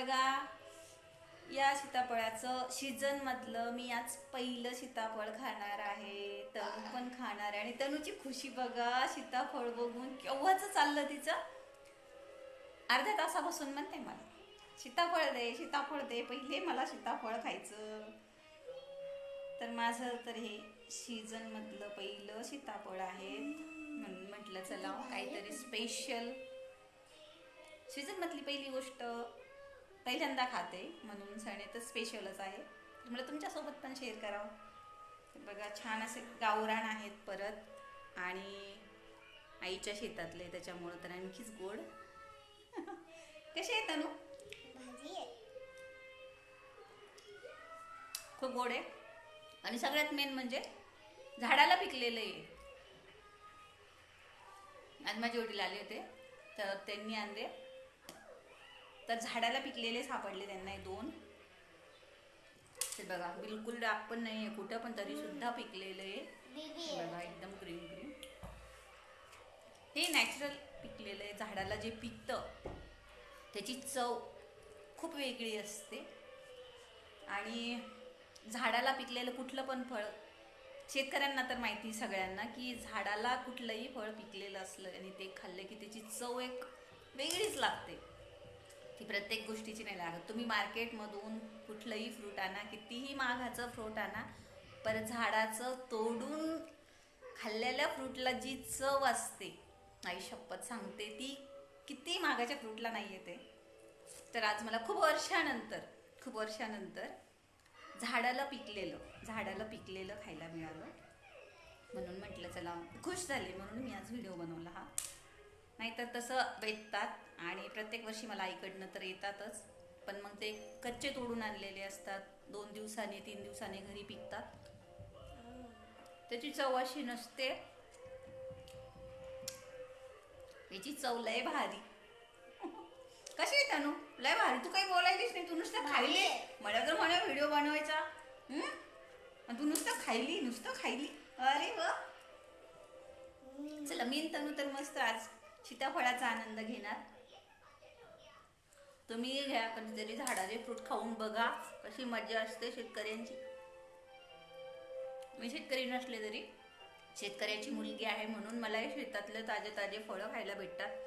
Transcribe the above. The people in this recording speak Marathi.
बघा, या सीताफळाचं सीझन मधलं मी आज पहिलं सीताफळ खाणार आहे. तनू पण खाणार आहे आणि तनूची खुशी बघा सीताफळ बघून. केव्हाच चाललं तिचं, अर्ध्या तासापासून म्हणते मला सीताफळ दे, सीताफळ दे, पहिले मला सीताफळ खायचं. तर माझं तर हे सीझन मधलं पहिलं सीताफळ आहे, म्हणून म्हटलं चला काहीतरी स्पेशल. सीझन मधली पहिली गोष्ट पहिल्यांदा खाते म्हणून सणे तर स्पेशलच आहे. तर मला तुमच्यासोबत पण शेअर करावं. तर बघा, छान असे गावरान आहेत परत आणि आईच्या शेतातले, त्याच्यामुळं तर आणखीच गोड. कसे आहेत तनू? भाजी आहे. खूप गोड आहे आणि सगळ्यात मेन म्हणजे झाडाला पिकलेलं आहे. आज माझे वडील आले होते तर त्यांनी आणले, तर झाडाला पिकलेले सापडले त्यांना हे दोन. ते बघा, बिलकुल डाग पण नाही आहे कुठं, पण तरी सुद्धा पिकलेलं आहे. बघा, एकदम ग्रीन ग्रीन. हे नॅचरल पिकलेलं आहे. झाडाला जे पिकतं त्याची चव खूप वेगळी असते. आणि झाडाला पिकलेलं कुठलं पण फळ, शेतकऱ्यांना तर माहिती सगळ्यांना की झाडाला कुठलंही फळ पिकलेलं असलं आणि ते खाल्लं की त्याची चव एक वेगळीच लागते. ती प्रत्येक गोष्टीची नाही लागत. तुम्ही मार्केटमधून कुठलंही फ्रूट आणा, कितीही महागाचं फ्रूट आणा, पर झाडाचं तोडून खाल्लेल्या फ्रूटला जी चव असते, आई शपथ सांगते, ती किती महागाच्या फ्रूटला नाही येते. तर आज मला खूप वर्षानंतर झाडाला पिकलेलं खायला मिळालं, म्हणून म्हटलं चला, खुश झाले म्हणून मी आज व्हिडिओ बनवला हा. नाहीतर तसं भेटतात आणि प्रत्येक वर्षी मला आईकडनं तर येतातच, पण मग ते कच्चे तोडून आणलेले असतात, 2 दिवसांनी 3 दिवसांनी घरी पिकतात, त्याची चव अशी नसते. याची चव लय भारी. कशी आहे तनू? लय भारी. तू काही बोलायलीस नाही, तू नुसतं खायली. मला तर म्हणा व्हिडिओ बनवायचा, तू नुसतं खायली. अरे वा. चला, मी तनू तर मस्त आज सीताफळाचा आनंद घेणार. तुम्ही घ्या, कधीतरी झाडाचे फ्रूट खाऊन बघा कशी मजा असते शेतकऱ्यांची. मी शेतकरी नसले तरी शेतकऱ्याची मुलगी आहे म्हणून मला शेतातले ताजे ताजे फळं खायला भेटतात.